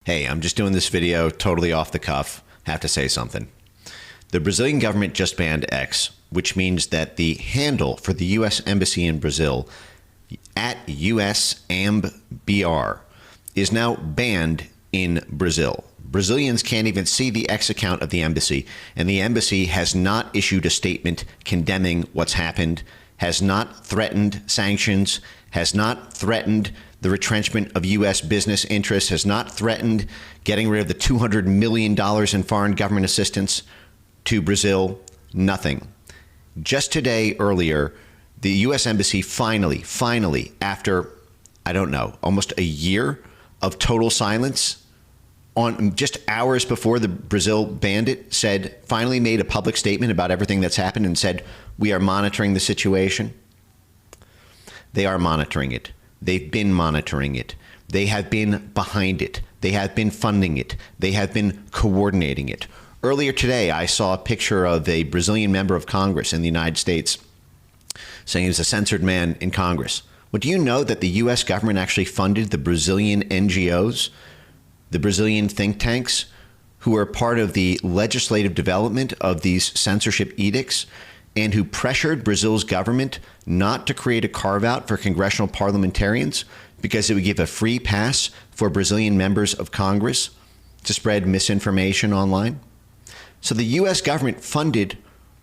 Hey, I'm just doing this video totally off the cuff. Have to say something. The Brazilian government just banned X, which means that the handle for the U.S. Embassy in Brazil at USAmbr is now banned in Brazil. Brazilians can't even see the X account of the embassy, and the embassy has not issued a statement condemning what's happened, has not threatened sanctions, has not threatened the retrenchment of U.S. business interests, has not threatened getting rid of the $200 million in foreign government assistance to Brazil. Nothing. Just today, earlier, the U.S. Embassy finally, after, I don't know, almost a year of total silence, on just hours before the Brazil banned it, finally made a public statement about everything that's happened and said, we are monitoring the situation. They are monitoring it. They've been monitoring it. They have been behind it. They have been funding it. They have been coordinating it. Earlier today, I saw a picture of a Brazilian member of Congress in the United States saying he was a censored man in Congress. Well, do you know that the U.S. government actually funded the Brazilian NGOs, the Brazilian think tanks, who are part of the legislative development of these censorship edicts, and who pressured Brazil's government not to create a carve-out for congressional parliamentarians because it would give a free pass for Brazilian members of Congress to spread misinformation online? So the U.S. government funded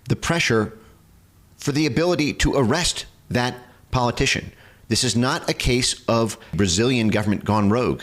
the pressure for the ability to arrest that politician. This is not a case of Brazilian government gone rogue.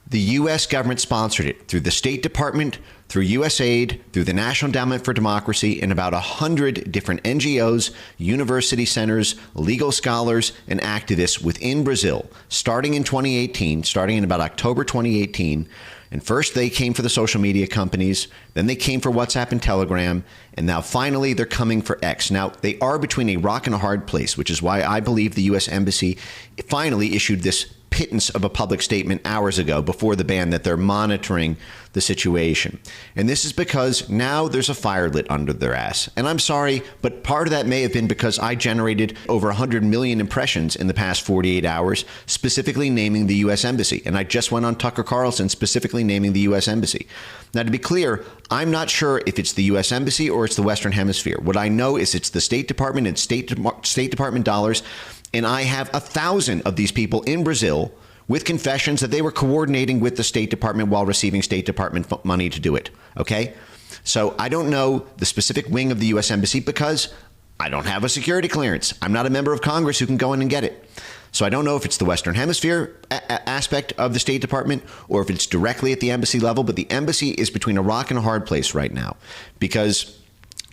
The U.S. government sponsored it through the State Department, through USAID, through the National Endowment for Democracy, and about 100 different NGOs, university centers, legal scholars, and activists within Brazil, starting in 2018, starting in about October 2018. And first they came for the social media companies, then they came for WhatsApp and Telegram, and now finally they're coming for X. Now, they are between a rock and a hard place, which is why I believe the U.S. Embassy finally issued this pittance of a public statement hours ago before the ban that they're monitoring the situation. And this is because now there's a fire lit under their ass. And I'm sorry, but part of that may have been because I generated over 100 million impressions in the past 48 hours, specifically naming the U.S. Embassy. And I just went on Tucker Carlson specifically naming the U.S. Embassy. Now, to be clear, I'm not sure if it's the U.S. Embassy or it's the Western Hemisphere. What I know is it's the State Department and State Department dollars. And I have 1,000 of these people in Brazil with confessions that they were coordinating with the State Department while receiving State Department money to do it. Okay? So I don't know the specific wing of the U.S. Embassy because I don't have a security clearance. I'm not a member of Congress who can go in and get it. So I don't know if it's the Western Hemisphere aspect of the State Department or if it's directly at the embassy level. But the embassy is between a rock and a hard place right now because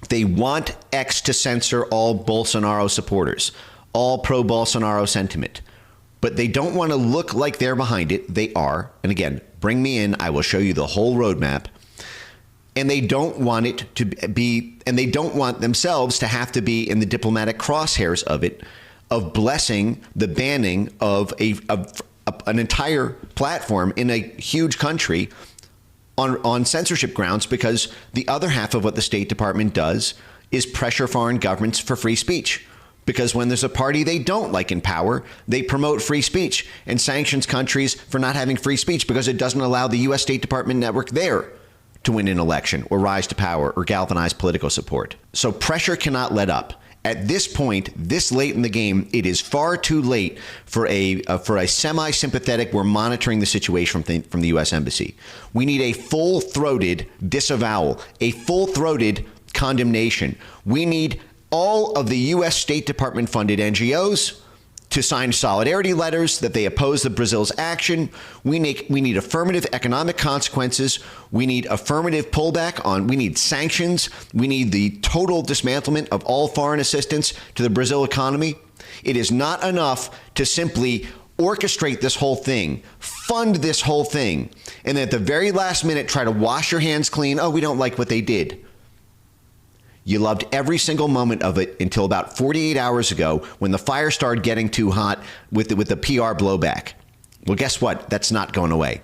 they want X to censor all Bolsonaro supporters, all pro-Bolsonaro sentiment. But they don't want to look like they're behind it. They are. And again, bring me in. I will show you the whole roadmap. And they don't want it to be, and they don't want themselves to have to be in the diplomatic crosshairs of it, of blessing the banning of an entire platform in a huge country on censorship grounds, because the other half of what the State Department does is pressure foreign governments for free speech. Because when there's a party they don't like in power, they promote free speech and sanctions countries for not having free speech because it doesn't allow the U.S. State Department network there to win an election or rise to power or galvanize political support. So pressure cannot let up. At this point, this late in the game, it is far too late for a semi-sympathetic, we're monitoring the situation from the U.S. Embassy. We need a full-throated disavowal, a full-throated condemnation. We need all of the U.S. State Department funded NGOs to sign solidarity letters that they oppose the Brazil's action. We need affirmative economic consequences. We need affirmative pullback we need sanctions. We need the total dismantlement of all foreign assistance to the Brazil economy. It is not enough to simply orchestrate this whole thing, fund this whole thing, and then at the very last minute try to wash your hands clean. Oh, we don't like what they did. You loved every single moment of it until about 48 hours ago when the fire started getting too hot with the PR blowback. Well, guess what? That's not going away.